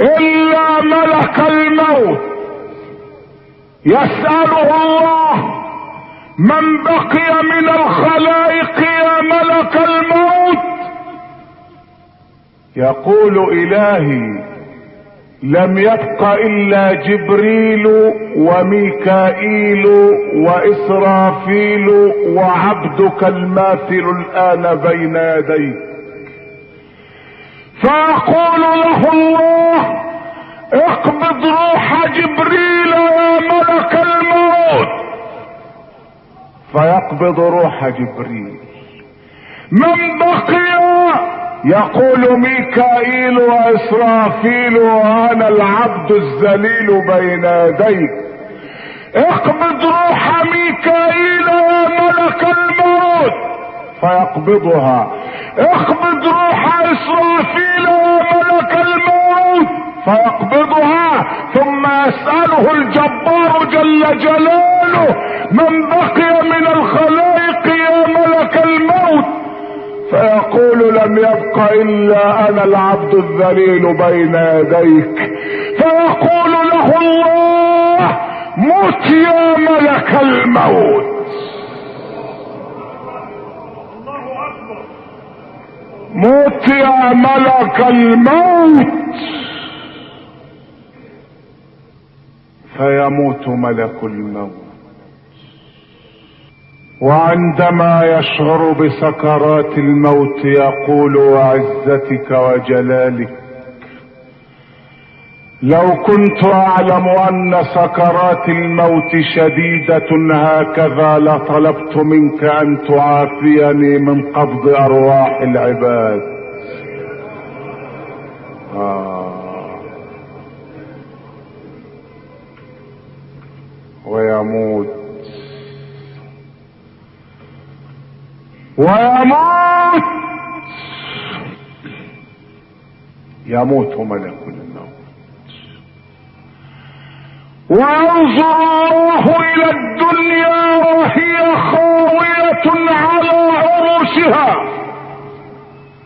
الا ملك الموت يسأله الله: من بقي من الخلائق يا ملك الموت؟ يقول: الهي لم يبق الا جبريل وميكائيل واسرافيل وعبدك الماثل الان بين يديك. فيقول له الله: اقبض روح جبريل يا ملك الموت. فيقبض روح جبريل. من بقي؟ يقول ميكائيل واسرافيل وانا العبد الذليل بين يديك. اقبض روح ميكائيل يا ملك الموت. فيقبضها. اقبض روح اسرافيل يا ملك الموت. فيقبضها. ثم يسأله الجبار جل جلاله: من بقي من الخلائق يا ملك الموت؟ فيقول: لم يبق الا انا العبد الذليل بين يديك. فيقول له الله: مت يا ملك الموت. مت يا ملك الموت. فيموت ملك الموت. وعندما يشعر بسكرات الموت يقول: وعزتك وجلالك لو كنت اعلم ان سكرات الموت شديدة هكذا لطلبت منك ان تعافيني من قبض ارواح العباد. ويموت يموت ملك الموت. وينظر الله الى الدنيا وهي خاوية على عروشها